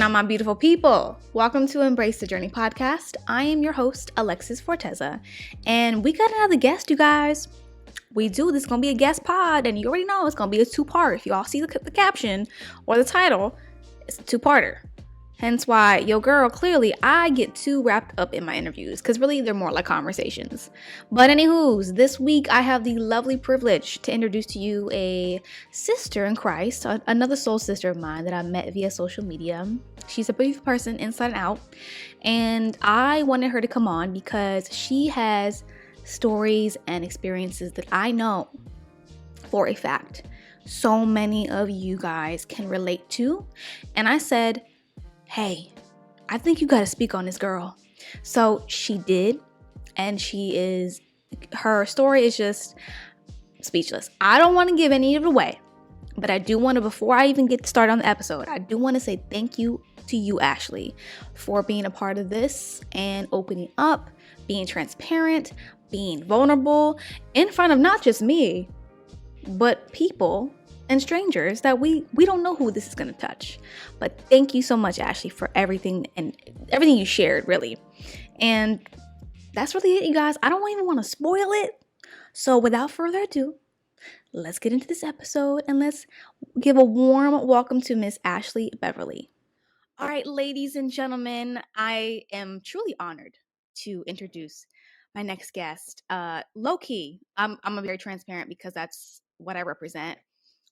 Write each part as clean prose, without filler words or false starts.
on, my beautiful people? Welcome to Embrace the Journey podcast. I am your host, Alexis Forteza, and we got another guest, you guys. This is going to be a guest pod, and you already know it's going to be a two-part. If you all see the caption or the title, it's a two-parter. Hence why, yo girl, clearly I get too wrapped up in my interviews because really they're more like conversations. But anywho's, this week I have the lovely privilege to introduce to you a sister in Christ, another soul sister of mine that I met via social media. She's a beautiful person inside and out, and I wanted her to come on because she has stories and experiences that I know for a fact so many of you guys can relate to. And I said, hey, I think you got to speak on this girl. So she did, and her story is just speechless. I don't want to give any of it away, but I do want to, before I even get started on the episode, I do want to say thank you to you, Ashely, for being a part of this and opening up, being transparent, being vulnerable in front of not just me, but people and strangers that we don't know who this is going to touch. But thank you so much, Ashely, for everything you shared, really. And that's really it, you guys. I don't even want to spoil it. So without further ado, let's get into this episode and let's give a warm welcome to Miss Ashely Beverly. All right, ladies and gentlemen, I am truly honored to introduce my next guest. Low-key, I'm a very transparent because that's what I represent.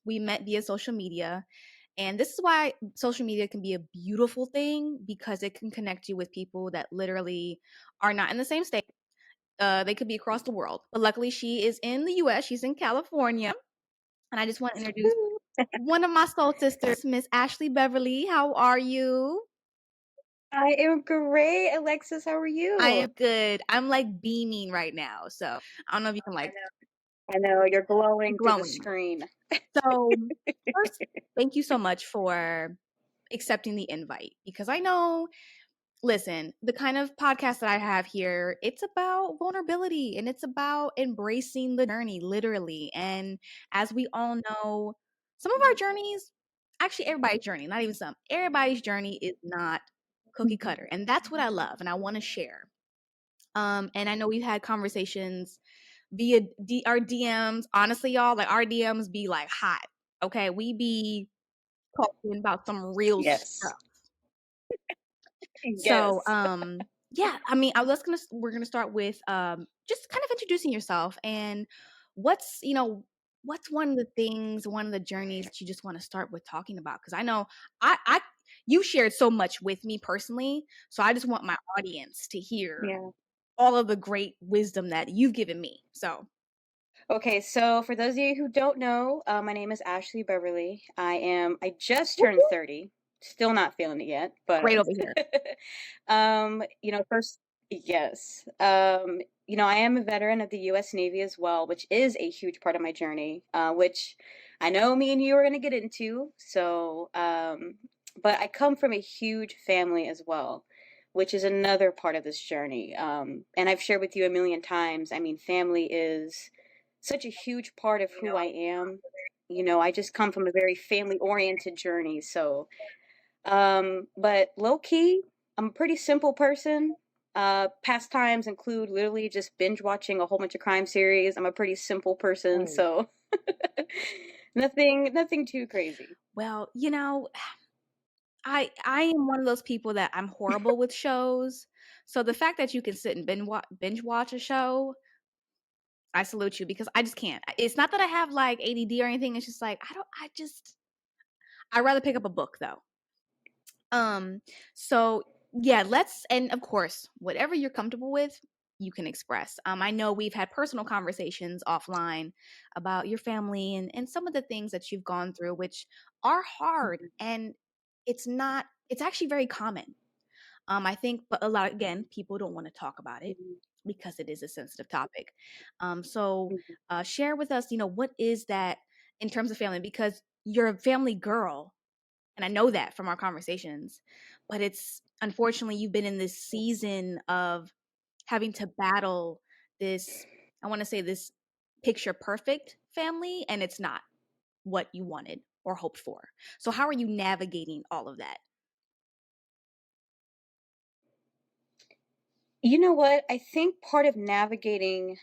We met via social media, and this is why social media can be a beautiful thing, because it can connect you with people that literally are not in the same state. They could be across the world, but luckily she is in the US. She's in California, and I just want to introduce one of my soul sisters, Miss Ashely Beverly. How are you? I am great, Alexis. How are you? I am good. I'm like beaming right now, so I don't know if you can like. I know you're glowing through the screen. So first, thank you so much for accepting the invite, because I know, listen, the kind of podcast that I have here, it's about vulnerability and it's about embracing the journey, literally. And as we all know, some of our journeys, actually everybody's journey, not even some, everybody's journey is not cookie cutter. And that's what I love and I want to share. And I know we've had conversations via our DMs. Honestly, y'all, like our DMs be like hot. Okay, we be talking about some real stuff. So, yeah, I mean, we're gonna start with just kind of introducing yourself and what's one of the things, one of the journeys that you just want to start with talking about, because I know I you shared so much with me personally, so I just want my audience to hear all of the great wisdom that you've given me. So. Okay, so for those of you who don't know, my name is Ashely Beverly. I just turned 30. Still not feeling it yet, but great over here. First, yes. I am a veteran of the US Navy as well, which is a huge part of my journey, which I know me and you are going to get into. So, but I come from a huge family as well, which is another part of this journey. And I've shared with you a million times. I mean, family is such a huge part of who I am. I just come from a very family-oriented journey. So, but low key, I'm a pretty simple person. Pastimes include literally just binge watching a whole bunch of crime series. I'm a pretty simple person, so nothing too crazy. Well, I am one of those people that I'm horrible with shows. So the fact that you can sit and binge watch a show, I salute you, because I just can't. It's not that I have like ADD or anything. It's just like I'd rather pick up a book though. So yeah, and of course, whatever you're comfortable with, you can express. I know we've had personal conversations offline about your family and some of the things that you've gone through, which are hard, and it's actually very common. I think, but a lot, again, people don't want to talk about it because it is a sensitive topic. So share with us, what is that in terms of family, because you're a family girl, and I know that from our conversations, but it's unfortunately you've been in this season of having to battle this, I want to say, this picture perfect family, and it's not what you wanted or hoped for. So how are you navigating all of that? You know what? I think part of navigating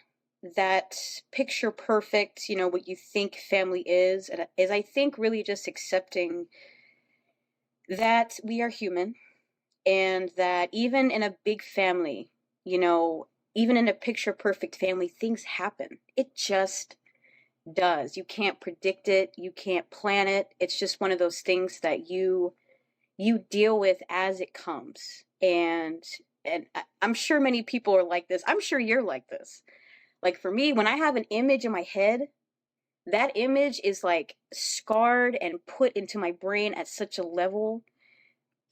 that picture perfect, what you think family is I think really just accepting that we are human and that even in a big family, you know, even in a picture perfect family, things happen. It just does. You can't predict it, you can't plan it. It's just one of those things that you deal with as it comes. I'm sure many people are like this. I'm sure you're like this. Like for me, when I have an image in my head, that image is like scarred and put into my brain at such a level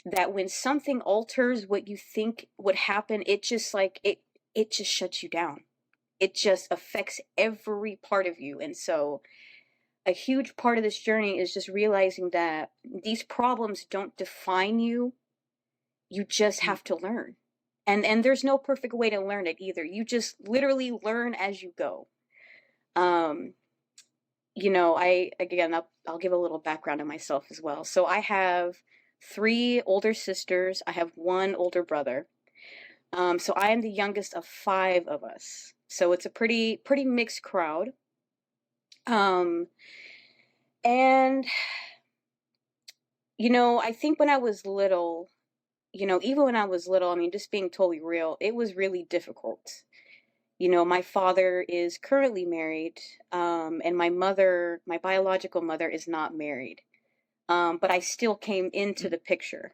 that when something alters what you think would happen, it just like it just shuts you down. It just affects every part of you. And so a huge part of this journey is just realizing that these problems don't define you. You just have to learn. And there's no perfect way to learn it either. You just literally learn as you go. Um, I again I'll give a little background on myself as well. So I have three older sisters. I have one older brother. So I am the youngest of five of us. So it's a pretty mixed crowd. Um, and I think when I was little, even when I was little, I mean, just being totally real, it was really difficult. My father is currently married, and my biological mother, is not married. But I still came into the picture,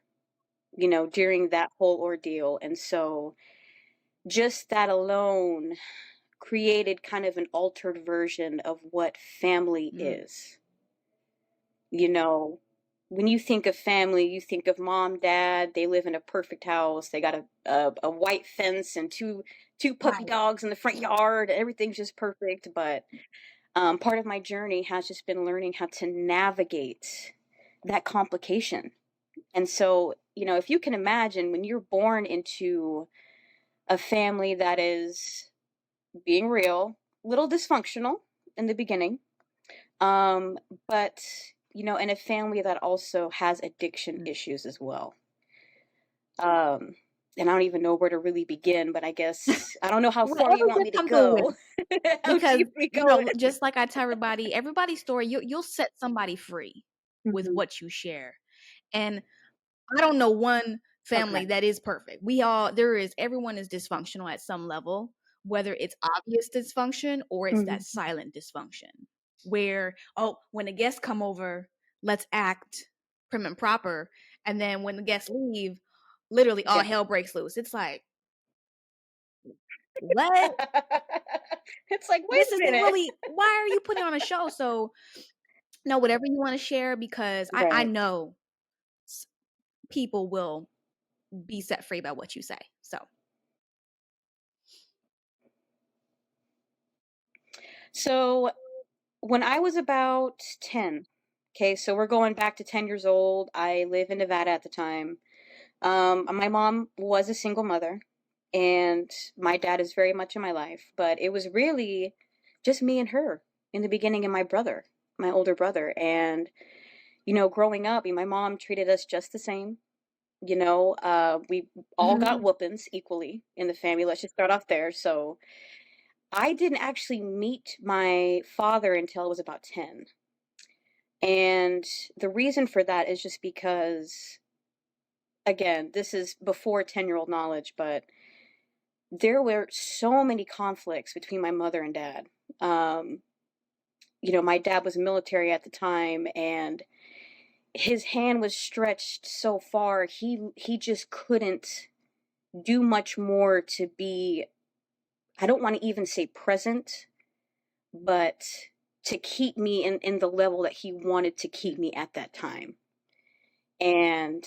during that whole ordeal. And so just that alone created kind of an altered version of what family is. You know, when you think of family, you think of mom, dad, they live in a perfect house. They got a white fence and two puppy Right. dogs in the front yard. Everything's just perfect. But part of my journey has just been learning how to navigate that complication. And so, if you can imagine when you're born into a family that is, being real, little dysfunctional in the beginning, um, but in a family that also has addiction issues as well. Um, and I don't even know where to really begin, but I guess I don't know how far you Whatever want you're me to comfortable with. go. How Because, deep we going? just like I tell everybody, everybody's story, you'll set somebody free with Mhm. what you share. And I don't know one Okay. family that is perfect. Everyone is dysfunctional at some level, whether it's obvious dysfunction or it's that Mhm. silent dysfunction where, oh, when the guests come over, let's act prim and proper. And then when the guests leave, literally all Yeah. hell breaks loose. It's like, what? It's like, wait This a isn't minute. really, why are you putting on a show? So, no, whatever you want to share, because I Right. know people will be set free by what you say. So, So when I was about 10, okay, so we're going back to 10 years old. I live in Nevada at the time. My mom was a single mother, and my dad is very much in my life, but it was really just me and her in the beginning, and my brother, my older brother. And, growing up, my mom treated us just the same. We all got mhm. whoopings equally in the family. Let's just start off there. So I didn't actually meet my father until I was about 10. And the reason for that is just because, again, this is before 10-year-old knowledge, but there were so many conflicts between my mother and dad. Um, my dad was military at the time, and his hand was stretched so far, he just couldn't do much more to be, I don't want to even say present, but to keep me in the level that he wanted to keep me at that time. And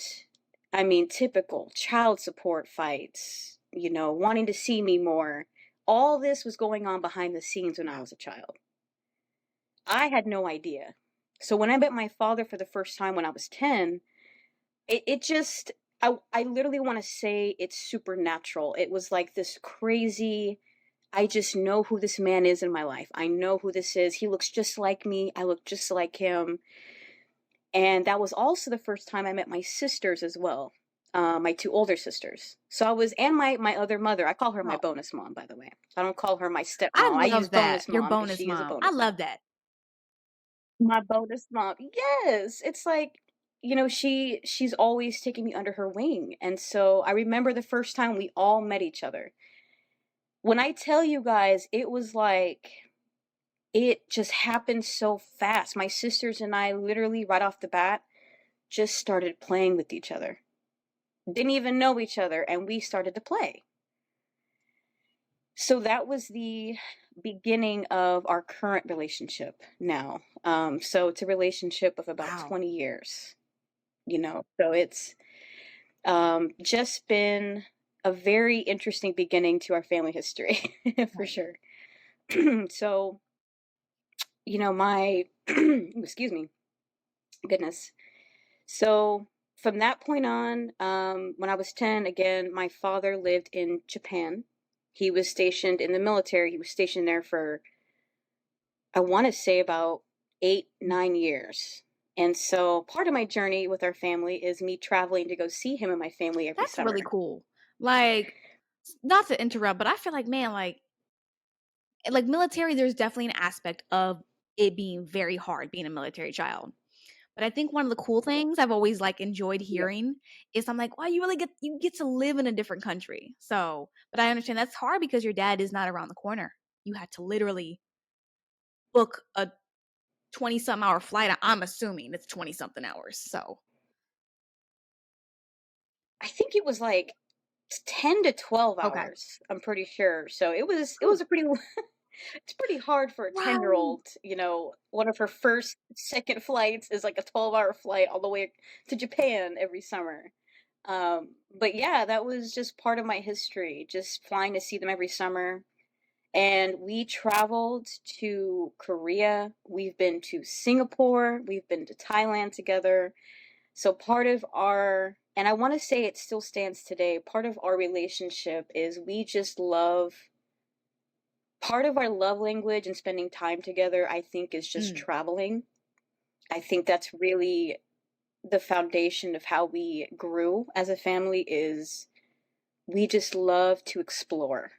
I mean, typical child support fights, wanting to see me more. All this was going on behind the scenes when I was a child. I had no idea. So when I met my father for the first time when I was 10, it just, I literally want to say it's supernatural. It was like this crazy, I just know who this man is in my life. I know who this is. He looks just like me. I look just like him. And that was also the first time I met my sisters as well. my two older sisters. So I was, and my other mother. I call her my Oh, bonus mom, by the way. I don't call her my I stepmom. I use love that. bonus Your mom because bonus she is a mom. I bonus mom. love that. My bonus mom. Yes. It's like, she's always taking me under her wing. And so I remember the first time we all met each other. When I tell you guys, it was like it just happened so fast. My sisters and I literally right off the bat just started playing with each other. Didn't even know each other, and we started to play. So that was the beginning of our current relationship now. So it's a relationship of about Wow. 20 years, so it's just been a very interesting beginning to our family history for Right. sure. So, my, excuse me, goodness. So from that point on, when I was 10, again, my father lived in Japan. He was stationed in the military. He was stationed there for, I want to say, about 8, 9 years. And so part of my journey with our family is me traveling to go see him and my family every That's really summer. cool. Like, not to interrupt, but I feel like, man, like military, there's definitely an aspect of it being very hard being a military child. But I think one of the cool things I've always like enjoyed Yeah. hearing is I'm like, wow, you get to live in a different country. So, but I understand that's hard because your dad is not around the corner. You had to literally book a 20 something hour flight. I'm assuming it's 20 something hours. So, I think it was like 10 to 12 okay. hours, I'm pretty sure. So it Whew. was a pretty it's pretty hard for a Right. 10-year-old, one of her first, second flights is like a 12-hour flight all the way to Japan every summer. But yeah, that was just part of my history, just flying to see them every summer. And we traveled to Korea. We've been to Singapore. We've been to Thailand together. So part of our, and I want to say it still stands today, part of our relationship is we just love, part of our love language and spending time together, I think, is just Mm, traveling. I think that's really the foundation of how we grew as a family is we just love to explore.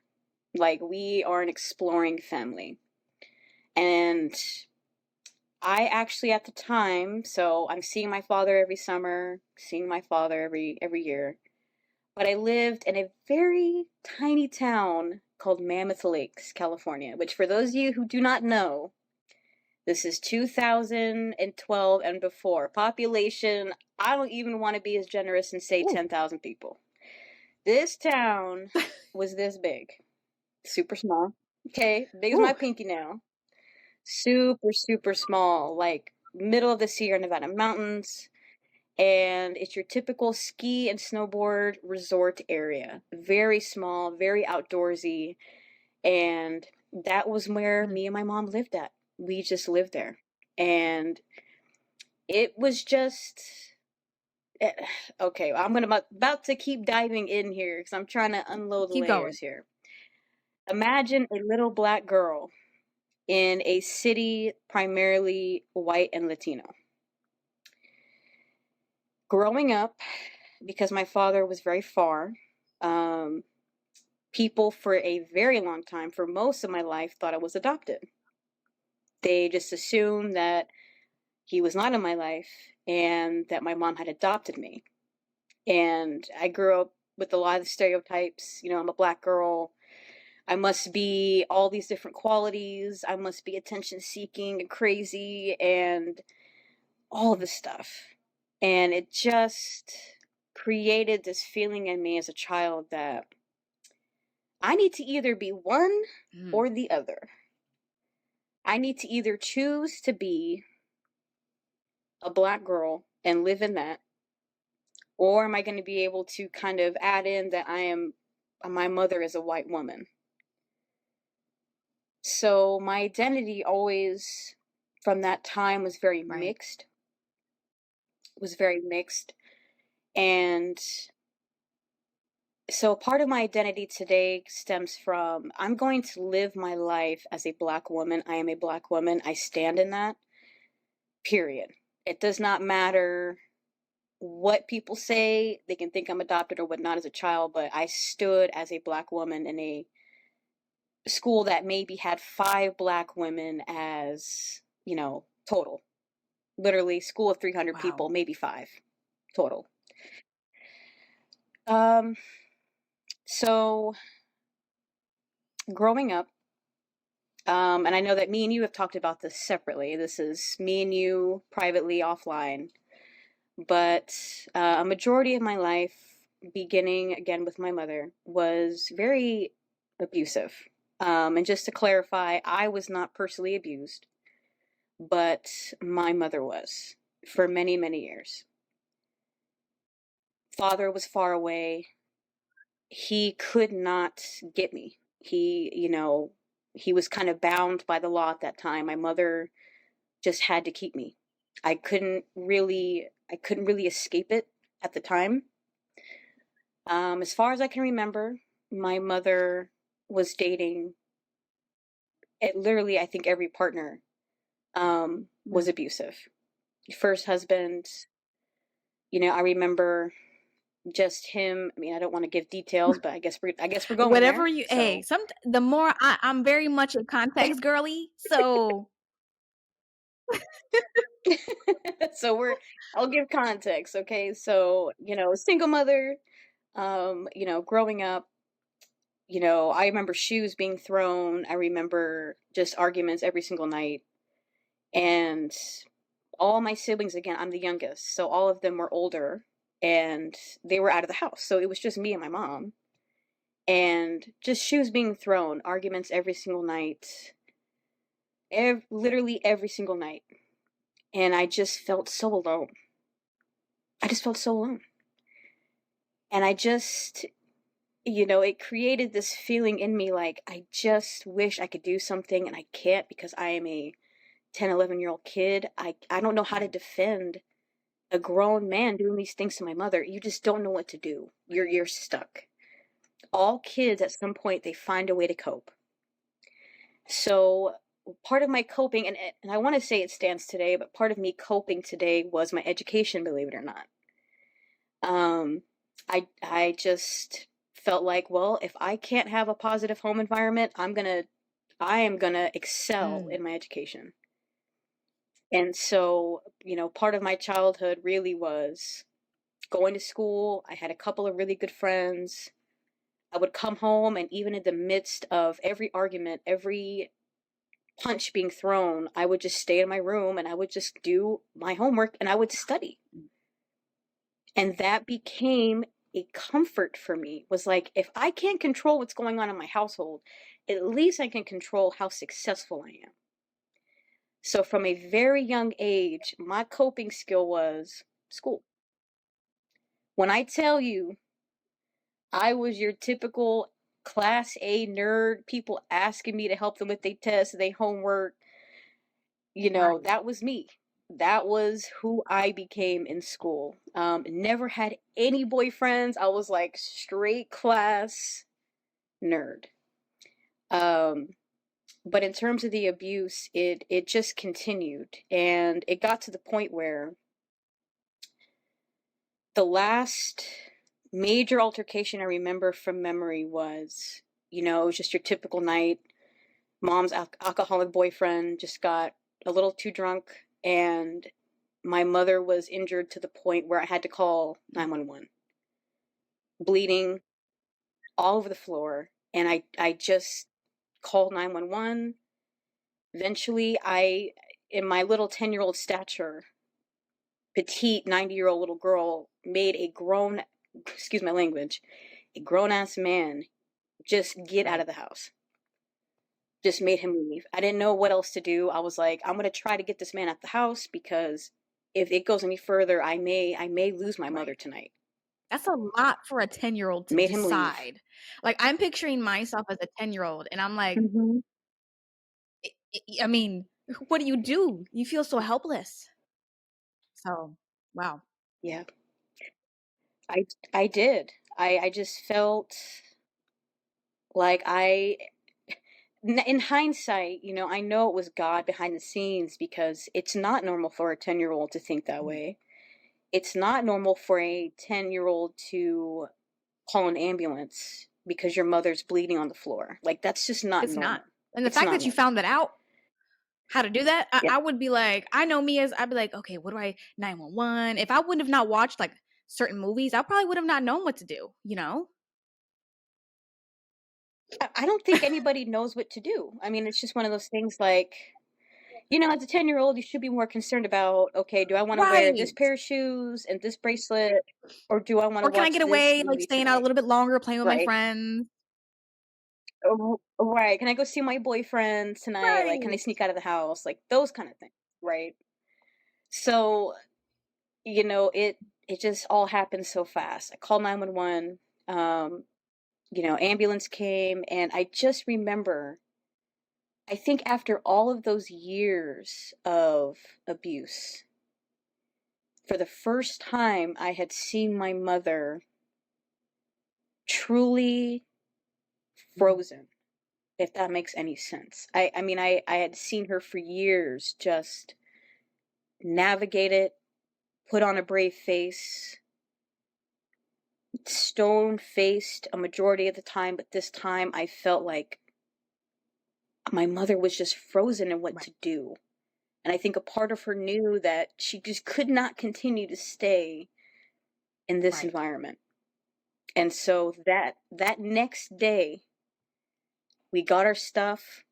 Like we are an exploring family. And I actually at the time, so I'm seeing my father every summer, seeing my father every year. But I lived in a very tiny town called Mammoth Lakes, California, which for those of you who do not know, this is 2012 and before. Population, I don't even want to be as generous and say ooh, 10,000 people. This town was this big. Super small. Okay, big as my ooh. pinky nail. Super, super small, like middle of the Sierra Nevada mountains. And it's your typical ski and snowboard resort area. Very small, very outdoorsy. And that was where Mm, me and my mom lived at. We just lived there. And it was just eh, okay. I'm gonna about to keep diving in here because I'm trying to unload the keep going. layers here. Imagine a little black girl in a city primarily white and Latino. Growing up, because my father was very far, um, people for a very long time, for most of my life, thought I was adopted. They just assumed that he was not in my life and that my mom had adopted me. And I grew up with a lot of the stereotypes. I'm a black girl. I must be all these different qualities. I must be attention seeking and crazy and all this stuff. And it just created this feeling in me as a child that I need to either be one Mm, or the other. I need to either choose to be a black girl and live in that, or am I going to be able to kind of add in that my mother is a white woman? So my identity always from that time was very right. mixed, was very mixed. And so part of my identity today stems from I'm going to live my life as a black woman. I am a black woman. I stand in that, period. It does not matter what people say. They can think I'm adopted or whatnot as a child, but I stood as a Black woman in a school that maybe had 5 Black women as, total. Literally, school of 300 Wow. people, maybe 5 total. Um, so growing up, and I know that me and you have talked about this separately. This is me and you privately offline. But a majority of my life, beginning again with my mother, was very abusive. And just to clarify, I was not personally abused, but my mother was for many, many years. Father was far away. He could not get me. He was kind of bound by the law at that time. My mother just had to keep me. I couldn't really escape it at the time. As far as I can remember, my mother was dating literally, I think every partner was abusive. First husband, I remember just him. I mean, I don't want to give details, but I guess we're going Whatever there. you, hey, So the more I'm very much a context girly, so so I'll give context, okay? So, single mother, growing up, I remember shoes being thrown. I remember just arguments every single night. And all my siblings, again, I'm the youngest, so all of them were older and they were out of the house. So it was just me and my mom. And just shoes being thrown, arguments every single night, literally every single night. And I just felt so alone. I just felt so alone. And it created this feeling in me like, I just wish I could do something and I can't because I am a 10, 11-year-old kid. I don't know how to defend a grown man doing these things to my mother. You just don't know what to do. You're stuck. All kids at some point, they find a way to cope. So part of my coping, and I want to say it stands today, but part of me coping today was my education, believe it or not. I just felt like, well, if I can't have a positive home environment, I am gonna excel in my education. And so, part of my childhood really was going to school. I had a couple of really good friends. I would come home, and even in the midst of every argument, every punch being thrown, I would just stay in my room and I would just do my homework and I would study. And that became a comfort for me. Was like, if I can't control what's going on in my household, at least I can control how successful I am. So from a very young age, my coping skill was school. When I tell you I was your typical class A nerd, people asking me to help them with their tests, their homework, right. that was me. That was who I became in school. Never had any boyfriends. I was like straight class nerd. But in terms of the abuse, it just continued, and it got to the point where the last major altercation I remember from memory was, it was just your typical night. Mom's alcoholic boyfriend just got a little too drunk, and my mother was injured to the point where I had to call 911. Bleeding all over the floor, and I just called 911. Eventually, in my little 10-year-old stature, petite 90-year-old little girl made excuse my language, a grown-ass man just get out of the house. Just made him leave. I didn't know what else to do. I was like, I'm going to try to get this man out the house because if it goes any further, I may lose my mother tonight. That's a lot for a 10-year-old to Made him leave. decide. Like, I'm picturing myself as a 10-year-old, and I'm like, I mean, what do? You feel so helpless. So, wow. Yeah, I did. I just felt like in hindsight, I know it was God behind the scenes because it's not normal for a 10-year-old to think that way. it's not normal for a 10-year-old to call an ambulance because your mother's bleeding on the floor. Like, that's just not It's normal. not. And the It's fact not that you normal. found that out, how to do that, Yeah. I would be like, I know me as, I'd be like, okay, what do I, 911? If I wouldn't have not watched like certain movies, I probably would have not known what to do, you know? I don't think anybody knows what to do. I mean, it's just one of those things like, as a 10-year-old, you should be more concerned about, okay, do I want to wear this Right. pair of shoes and this bracelet, or do I want to Or can I watch get this away, like movie staying out a tonight? little bit longer, playing with my Right. friends? Right. Can I go see my boyfriend tonight? Like, can I Right. sneak out of the house? Like, those kind of things. Right. So, it just all happened so fast. I called 911. Ambulance came, and I just remember, I think after all of those years of abuse, for the first time, I had seen my mother truly frozen, if that makes any sense. I mean, I had seen her for years just navigate it, put on a brave face, stone faced a majority of the time, but this time I felt like my mother was just frozen in what Right. to do. And I think a part of her knew that she just could not continue to stay in this Right. environment. And so that next day, we got our stuff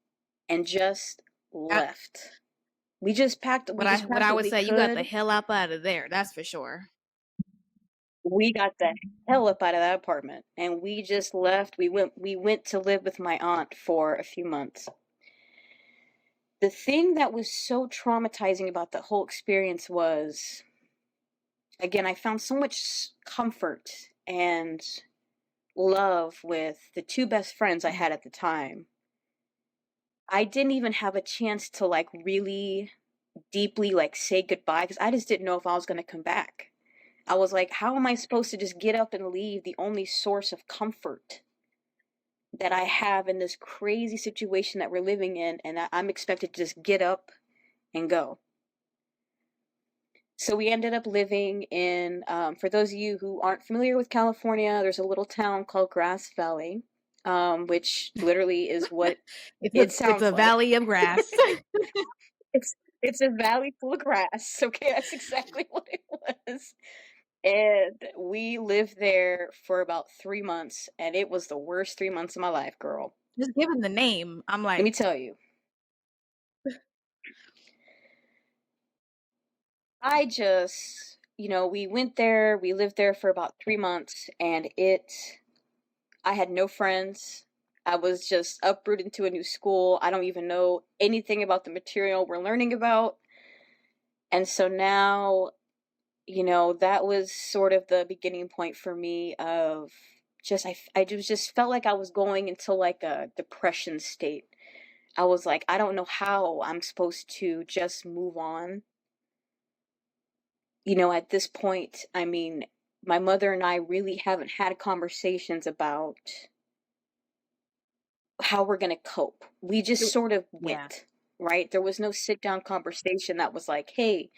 and just left. We just packed What I what would we say, you got the could. hell up out of there. That's for sure. We got the hell up out of that apartment and we just left. We went to live with my aunt for a few months. The thing that was so traumatizing about the whole experience was, again, I found so much comfort and love with the two best friends I had at the time. I didn't even have a chance to like really deeply like say goodbye because I just didn't know if I was going to come back. I was like, how am I supposed to just get up and leave the only source of comfort that I have in this crazy situation that we're living in, and I'm expected to just get up and go. So we ended up living in, for those of you who aren't familiar with California, there's a little town called Grass Valley, which literally is what it It's sounds a like. valley of grass. It's it's a valley full of grass. Okay, that's exactly what it was. And we lived there for about 3 months, and it was the worst 3 months of my life, girl. Just given the name, I'm Let me like, tell you. We went there, we lived there for about 3 months, and I had no friends. I was just uprooted into a new school. I don't even know anything about the material we're learning about. And so now, that was sort of the beginning point for me of just felt like I was going into like a depression state. I was like, I don't know how I'm supposed to just move on. At this point, I mean, my mother and I really haven't had conversations about how we're going to cope. We just sort of yeah. went, right? There was no sit down conversation that was like, hey,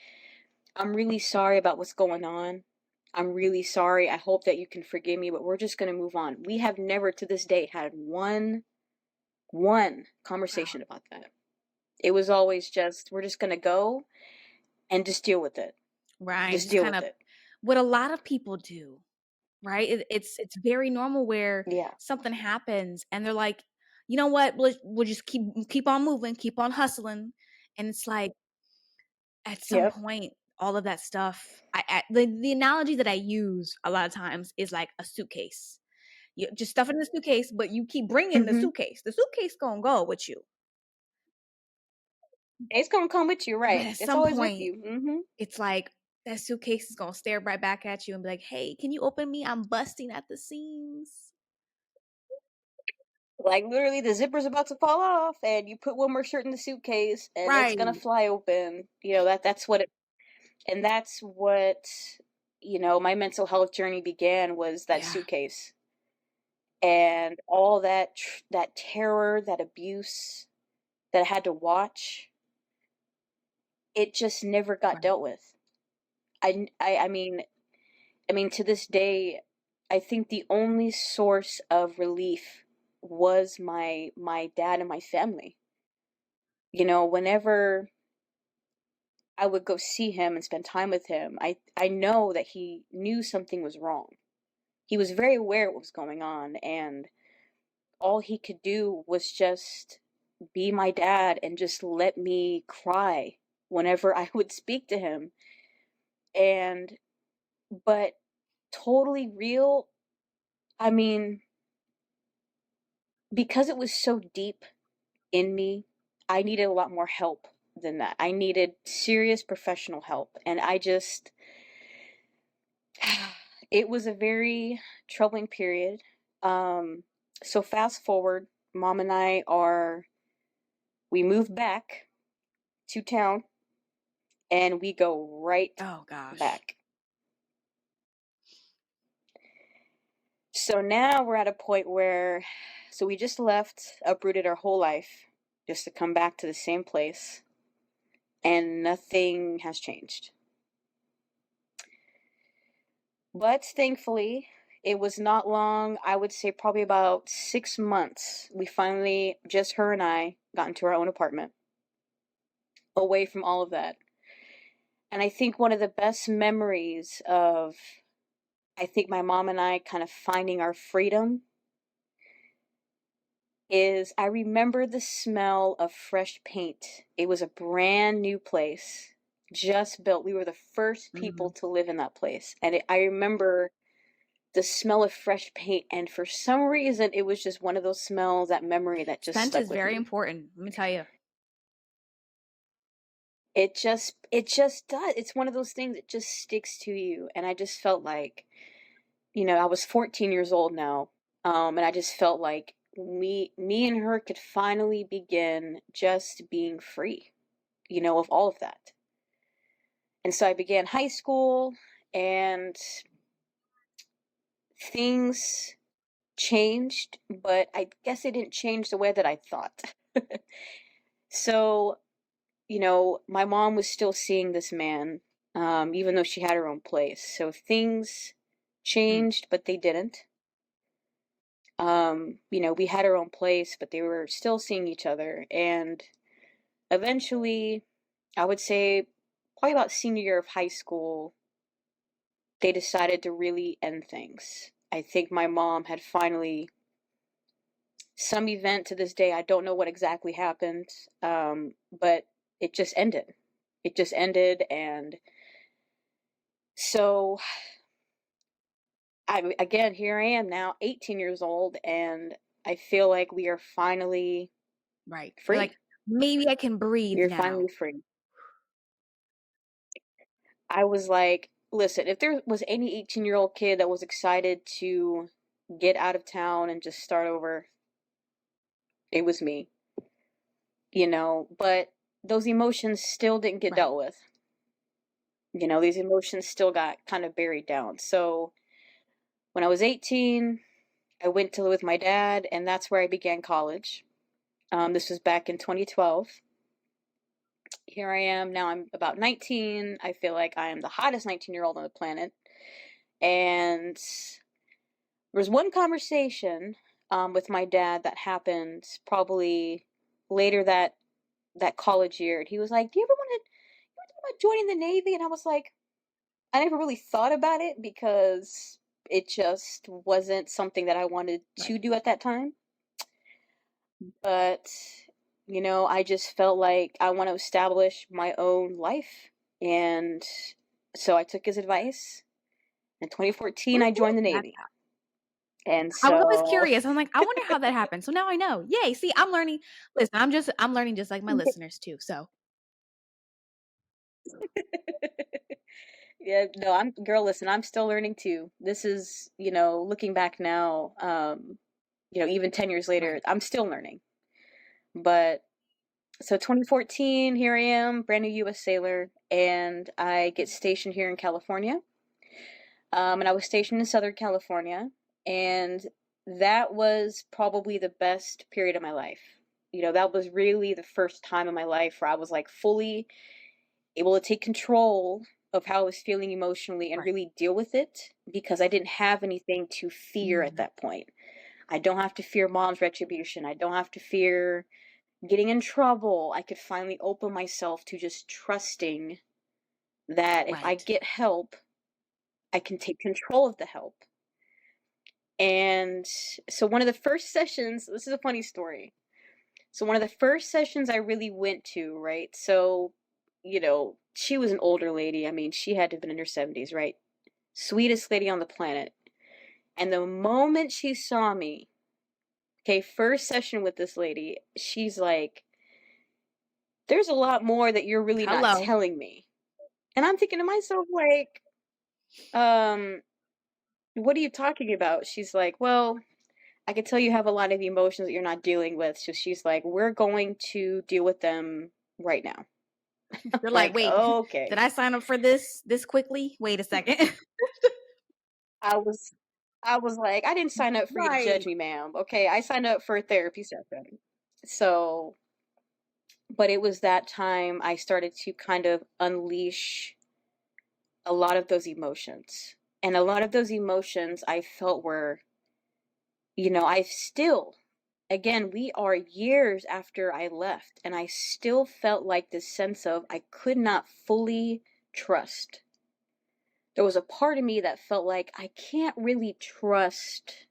I'm really sorry about what's going on. I'm really sorry. I hope that you can forgive me, but we're just going to move on. We have never to this day had one Wow. conversation about that. It was always just, we're just going to go and just deal with it. Right. Just Just deal kind with of it. what a lot of people do, right? It's very normal where Yeah. something happens and they're like, you know what? We'll just keep on moving, keep on hustling, and it's like at some Yep. point, all of that stuff. The analogy that I use a lot of times is like a suitcase. You just stuff it in the suitcase, but you keep bringing the Hmm. suitcase. The suitcase gonna go with you, It's going to come with you, but right? at It's some always with point, you. Hmm. it's like that suitcase is gonna stare right back at you and be like, "Hey, can you open me? I'm busting at the seams." Like literally the zipper's about to fall off and you put one more shirt in the suitcase and it's Right. going to fly open. That's what my mental health journey began was that Yeah. suitcase. And all that terror, that abuse that I had to watch, it just never got Right. dealt with. I mean, to this day, I think the only source of relief was my dad and my family. Whenever I would go see him and spend time with him, I know that he knew something was wrong. He was very aware of what was going on, and all he could do was just be my dad and just let me cry whenever I would speak to him. And but totally real, I mean, because it was so deep in me, I needed a lot more help than that. I needed serious professional help. And it was a very troubling period. Um, so fast forward, mom and we moved back to town and we go right Oh gosh. back. So now we're at a point where, so we just left, uprooted our whole life just to come back to the same place, and nothing has changed. But thankfully, it was not long, I would say probably about 6 months, we finally, just her and I, got into our own apartment, away from all of that. And I think one of the best memories of, I think my mom and I kind of finding our freedom is I remember the smell of fresh paint. It was a brand new place, just built. We were the first people Mhm. to live in that place. And I remember the smell of fresh paint. And for some reason, it was just one of those smells, that memory that just Scent is stuck with very me. important. Let me tell you. It just does. It's one of those things that just sticks to you. And I just felt like, I was 14 years old now. And I just felt like me and her could finally begin just being free, of all of that. And so I began high school, and things changed, but I guess they didn't change the way that I thought. So, my mom was still seeing this man, even though she had her own place. So things Mm. changed, but they didn't. We had our own place, but they were still seeing each other. And eventually, I would say probably about senior year of high school, they decided to really end things. I think my mom had finally, some event to this day, I don't know what exactly happened, but it just ended. It just ended, and so again, here I am now, 18 years old, and I feel like we are finally Right. You're free. like, maybe I can We breathe are now. finally free. I was like, listen, if there was any 18-year-old kid that was excited to get out of town and just start over, it was me. But those emotions still didn't get Right. dealt with. These emotions still got kind of buried down. So when I was 18, I went to live with my dad, and that's where I began college. This was back in 2012. Here I am now. I'm about 19. I feel like I am the hottest 19-year-old on the planet. And there was one conversation with my dad that happened probably later that college year. And he was like, "Do you ever want to think about joining the Navy?" And I was like, I never really thought about it because it just wasn't something that I wanted Right. to do at that time. But, I just felt like I want to establish my own life. And so I took his advice. In 2014, Who I who joined the that Navy. And I was always so, curious. I'm like, I wonder how that happened. So now I know. Yay. See, I'm learning. Listen, I'm learning just like my listeners too. So yeah, no, girl, listen, I'm still learning too. This is, looking back now, even 10 years later, right. I'm still learning. But so 2014, here I am, brand new U.S. sailor, and I get stationed here in California. And I was stationed in Southern California, and that was probably the best period of my life. That was really the first time in my life where I was like fully able to take control of how I was feeling emotionally and Right. really deal with it, because I didn't have anything to fear at Mm. that point. I don't have to fear mom's retribution. I don't have to fear getting in trouble. I could finally open myself to just trusting that if I Right. get help, I can take control of the help. And so one of the first sessions, this is a funny story. So one of the first sessions I really went to, right? So, she was an older lady. I mean, she had to have been in her 70s, right? Sweetest lady on the planet. And the moment she saw me, okay, first session with this lady, she's like, there's a lot more that you're really not Hello. telling me. And I'm thinking to myself, like, um, what are you talking about? She's like, well, I can tell you have a lot of emotions that you're not dealing with. So she's like, we're going to deal with them right now. You're like, Like, wait, did okay. I sign up for this quickly? Wait a second. I was I was like, I didn't sign up for you to judge Right. me, ma'am. Okay, I signed up for a therapy session. So, but it was that time I started to kind of unleash a lot of those emotions. And a lot of those emotions I felt were, I still, again, we are years after I left, and I still felt like this sense of I could not fully trust. There was a part of me that felt like I can't really trust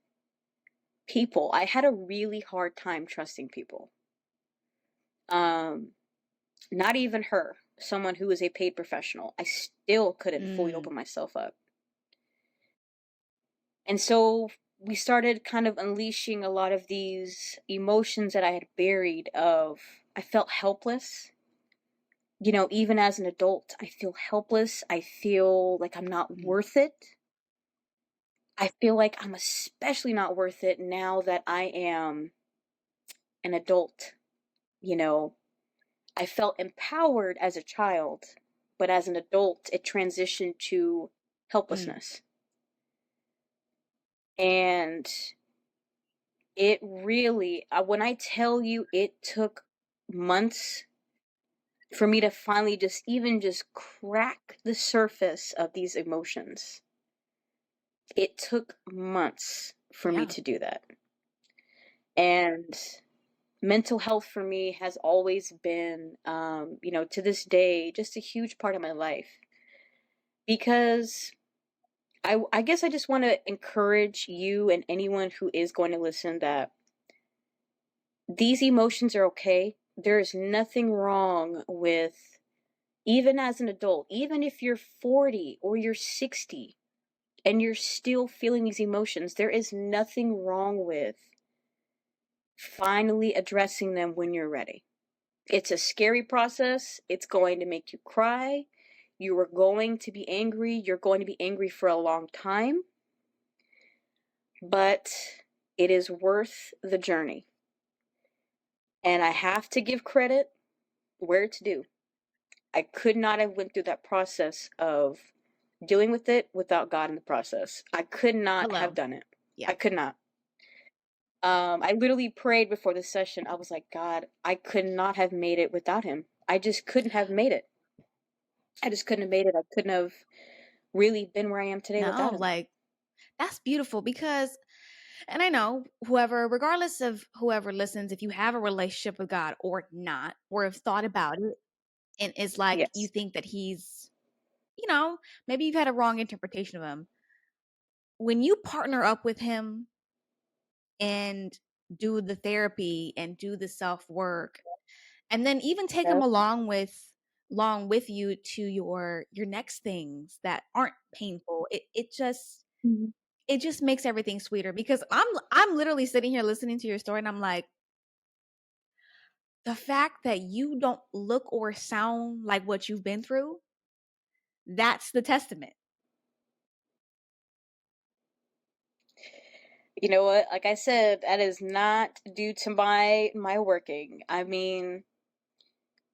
people. I had a really hard time trusting people. Um, Not even her, someone who is a paid professional. I still couldn't fully Mm. open myself up. And so we started kind of unleashing a lot of these emotions that I had buried of I felt helpless. Even as an adult, I feel helpless. I feel like I'm not Mm. worth it. I feel like I'm especially not worth it now that I am an adult. You know, I felt empowered as a child, but as an adult, it transitioned to Mm. helplessness. And it really, when I tell you it took months for me to finally just crack the surface of these emotions. It took months for me Yeah. to do that. And mental health for me has always been, to this day, just a huge part of my life. Because I guess I just want to encourage you and anyone who is going to listen that these emotions are okay. There is nothing wrong with, even as an adult, even if you're 40 or you're 60 and you're still feeling these emotions, there is nothing wrong with finally addressing them when you're ready. It's a scary process. It's going to make you cry. You are going to be angry. You're going to be angry for a long time. But it is worth the journey. And I have to give credit where it's due. I could not have went through that process of dealing with it without God in the process. I could not have Hello. done it. Yeah. I could not. I literally prayed before the session. I was like, God, I could not have made it without him. I just couldn't have made it. I just couldn't have made it. I couldn't have really been where I am today No, without him. like that's beautiful because, and I know whoever, regardless of whoever listens, if you have a relationship with God or not, or have thought about it and is like, you Yes. think that he's, maybe you've had a wrong interpretation of him. When you partner up with him and do the therapy and do the self work, and then even take him Yep. along with you to your next things that aren't painful. Mhm. It just makes everything sweeter because I'm literally sitting here listening to your story and I'm like, the fact that you don't look or sound like what you've been through, that's the testament. You know what? Like I said, that is not due to my working. I mean,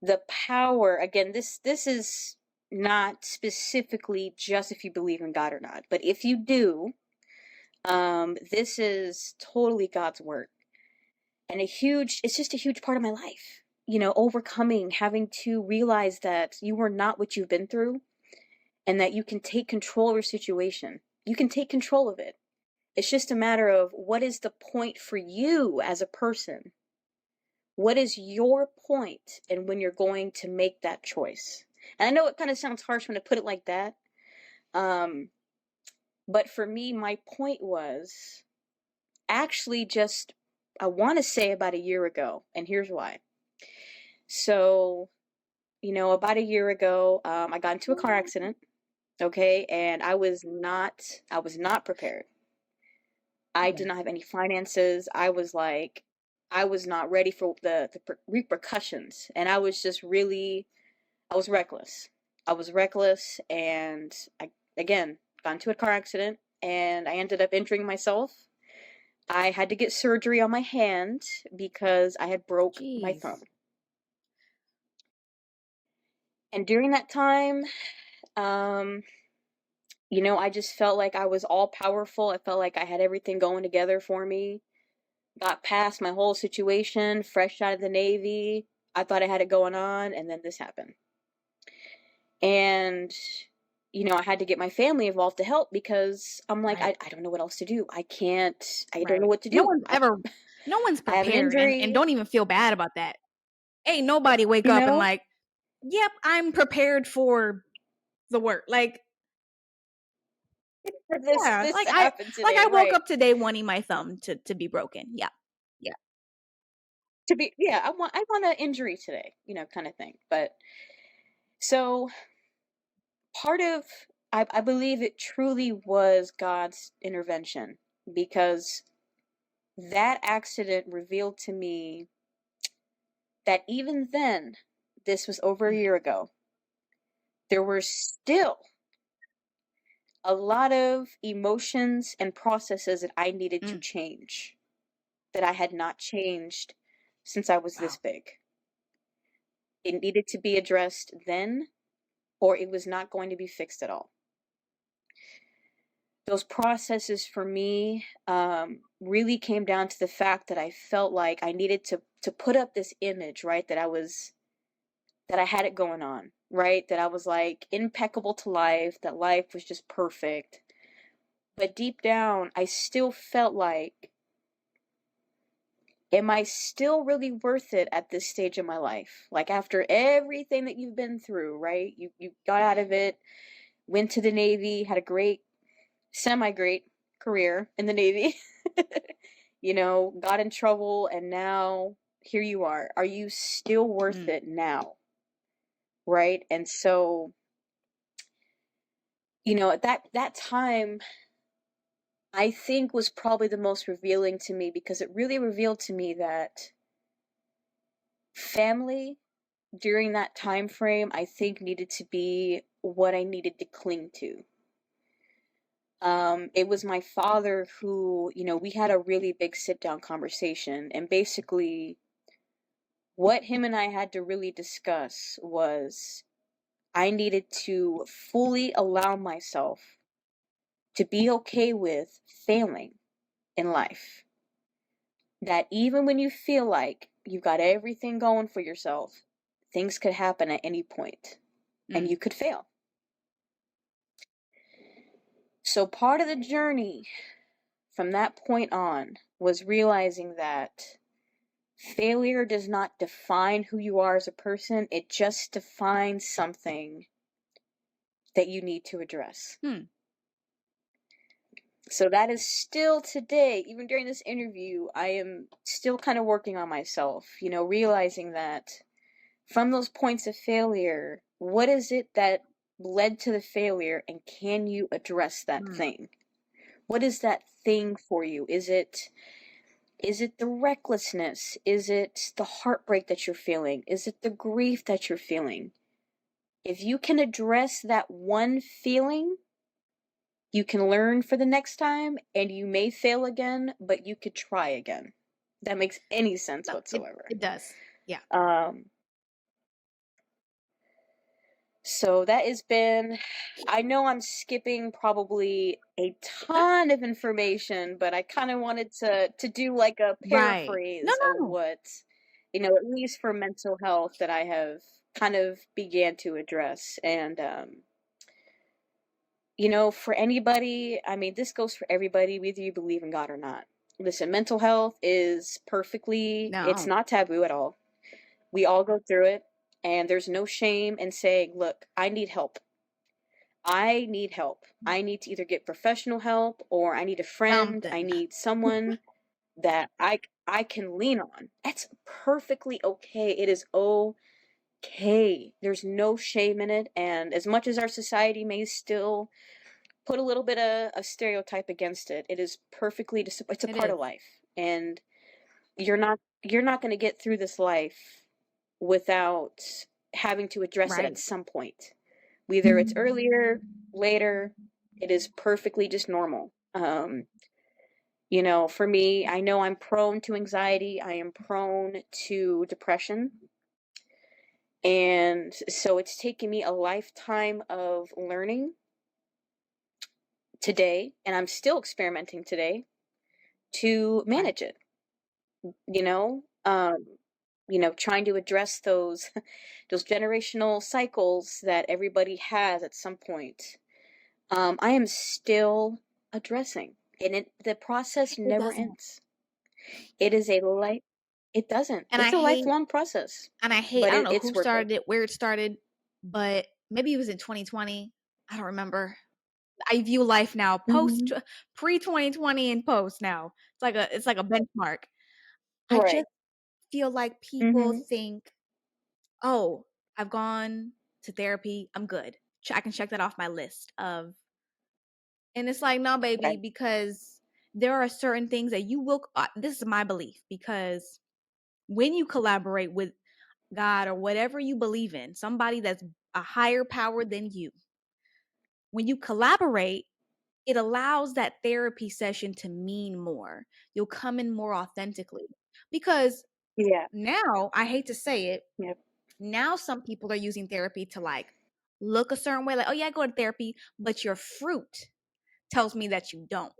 the power, again, this is not specifically just if you believe in God or not, but if you do, this is totally God's work. And it's just a huge part of my life. Overcoming, having to realize that you were not what you've been through, and that you can take control of your situation. You can take control of it. It's just a matter of what is the point for you as a person? What is your point and when you're going to make that choice? And I know it kind of sounds harsh when I put it like that. But for me, my point was actually just, I want to say about a year ago. And here's why. So, about a year ago, I got into a car accident. Okay. And I was not prepared. I did not have any finances. I was not ready for the repercussions. And I was just really, I was reckless. And I, again, got into a car accident and I ended up injuring myself. I had to get surgery on my hand because I had broke my thumb. And during that time, I just felt like I was all powerful. I felt like I had everything going together for me. Got past my whole situation, fresh out of the Navy. I thought I had it going on, and then this happened. And, I had to get my family involved to help because I'm like, I don't know what else to do. I don't know what to do. No one's prepared and don't even feel bad about that. Ain't nobody wake up and like, yep, I'm prepared for the work. Like, this happened today. I woke up today wanting my thumb to be broken. Yeah. I want an injury today, kind of thing. But so part of, I believe it truly was God's intervention, because that accident revealed to me that even then, this was over a year ago, there were still a lot of emotions and processes that I needed to change, that I had not changed since I was this big. It needed to be addressed then, or it was not going to be fixed at all. Those processes for me really came down to the fact that I felt like I needed to put up this image, right? That I had it going on, right? That I was like impeccable to life, that life was just perfect. But deep down, I still felt like, am I still really worth it at this stage of my life? Like, after everything that you've been through, right? You got out of it, went to the Navy, had a great, semi-great career in the Navy, got in trouble, and now here you are. Are you still worth it now? Right? And so, at that time, I think was probably the most revealing to me, because it really revealed to me that family during that time frame, I think, needed to be what I needed to cling to. It was my father who, we had a really big sit-down conversation, and basically what him and I had to really discuss was I needed to fully allow myself to be okay with failing in life. That even when you feel like you've got everything going for yourself, things could happen at any point, and you could fail. So part of the journey from that point on was realizing that failure does not define who you are as a person. It just defines something that you need to address. So that is still today, even during this interview, I am still kind of working on myself, realizing that from those points of failure, what is it that led to the failure, and can you address that thing? What is that thing for you? Is it the recklessness? Is it the heartbreak that you're feeling? Is it the grief that you're feeling? If you can address that one feeling, you can learn for the next time, and you may fail again, but you could try again. That makes any sense whatsoever. It does. Yeah. So that has been, I know I'm skipping probably a ton of information, but I kind of wanted to do like a paraphrase of what, at least for mental health, that I have kind of began to address. And For anybody, I mean, this goes for everybody, whether you believe in God or not. Listen, mental health is it's No, not taboo at all. We all go through it, and there's no shame in saying, look, I need help. I need help. I need to either get professional help, or I need a friend. I something. need someone that I can lean on. That's perfectly okay. It is okay. There's no shame in it. And as much as our society may still put a little bit of a stereotype against it, it is it's a It part of is. life. And you're not going to get through this life without having to address it at Right. some point. Whether it's earlier, later, it is perfectly just normal. For me, I know I'm prone to anxiety. I am prone to depression. And so it's taken me a lifetime of learning today, and I'm still experimenting today to Right. manage it. You know, um, trying to address those those generational cycles that everybody has at some point. I am still addressing, and the process It never doesn't. ends. It is a life. It doesn't. And I It's a hate, lifelong process, I but don't know it's who worth it. started it, where it started, but maybe it was in 2020. I don't remember. I view life now Hmm. pre 2020 and post now. It's like a benchmark. I Right. just feel like people Hmm. think, "Oh, I've gone to therapy. I'm good. I can check that off my list of." And it's like, "No, baby, Right. because there are certain things that you will this is my belief because when you collaborate with God or whatever you believe in, somebody that's a higher power than you, when you collaborate, it allows that therapy session to mean more. You'll come in more authentically. Because Yeah. now, I hate to say it, Yep. now some people are using therapy to like look a certain way, like, oh yeah, I go to therapy, but your fruit tells me that you don't.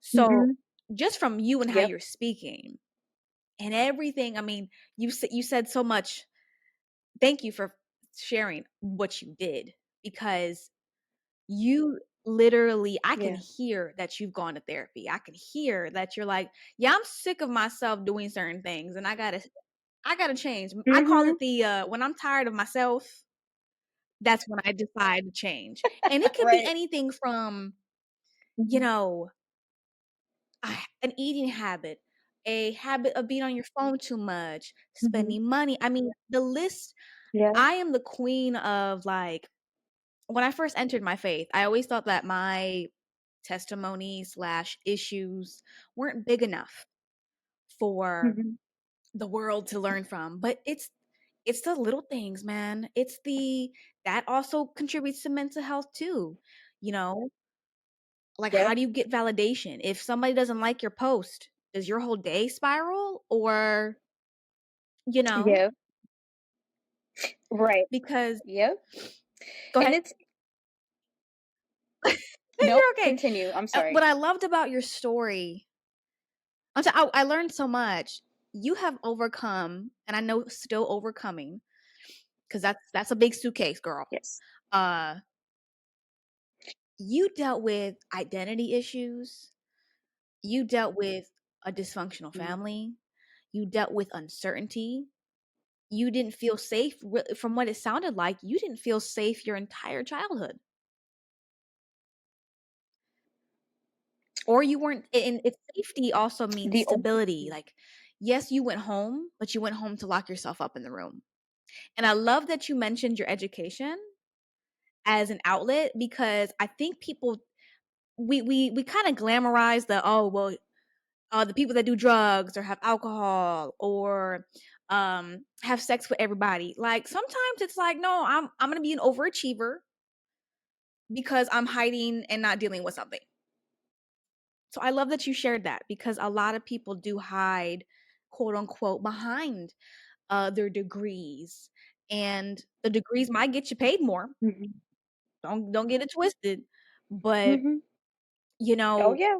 So Hmm. just from you and how Yep. you're speaking and everything, I mean, you said so much. Thank you for sharing what you did because you literally, I can Yeah. hear that you've gone to therapy. I can hear that you're like, yeah, I'm sick of myself doing certain things and I gotta change. I call Hmm. it the when I'm tired of myself, that's when I decide to change. And it can be Right. anything from, you Hmm. know, an eating habit, a habit of being on your phone too much, Hmm. spending money. I mean, the list, Yeah. I am the queen of like when I first entered my faith, I always thought that my testimony slash issues weren't big enough for Hmm. the world to learn from. But it's the little things, man. It's the that also contributes to mental health too. You know, like how Yep. do you get validation? If somebody doesn't like your post, does your whole day spiral? Or, you know, Yep. Right. because Yep. go And ahead. it's nope. You're okay. Continue. I'm What sorry. I loved about your story, I learned so much. You have overcome, and I know still overcoming, because that's a big suitcase, girl. Yes. Uh, you dealt with identity issues. You dealt with a dysfunctional Mhm. family. You dealt with uncertainty. You didn't feel safe. From what it sounded like, you didn't feel safe your entire childhood, or you weren't. And if safety also means The old. stability, like yes, you went home, but you went home to lock yourself up in the room. And I love that you mentioned your education as an outlet because I think people we kind of glamorize the oh well the people that do drugs or have alcohol or have sex with everybody. Like sometimes it's like no, I'm gonna be an overachiever because I'm hiding and not dealing with something. So I love that you shared that because a lot of people do hide, quote unquote, behind their degrees, and the degrees might get you paid more. Hmm. Don't get it twisted, but Hmm. you Oh know, yeah.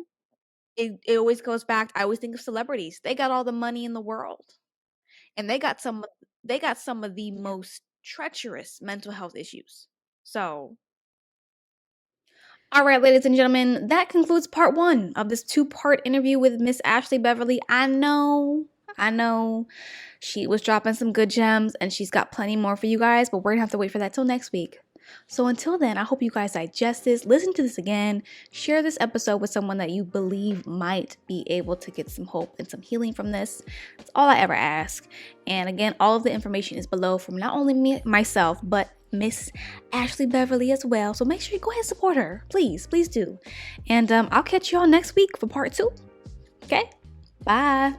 it always goes back. I always think of celebrities. They got all the money in the world, and they got some of the Yeah. most treacherous mental health issues. So All right, ladies and gentlemen, that concludes part 1 of this 2-part interview with Miss Ashely Beverly. I know she was dropping some good gems and she's got plenty more for you guys, but we're gonna have to wait for that till next week. So until then, I hope you guys digest this, listen to this again, share this episode with someone that you believe might be able to get some hope and some healing from this. That's all I ever ask. And again, all of the information is below from not only myself, but Miss Ashely Beverly as well. So make sure you go ahead and support her. Please do. And I'll catch y'all next week for part 2. Okay? Bye.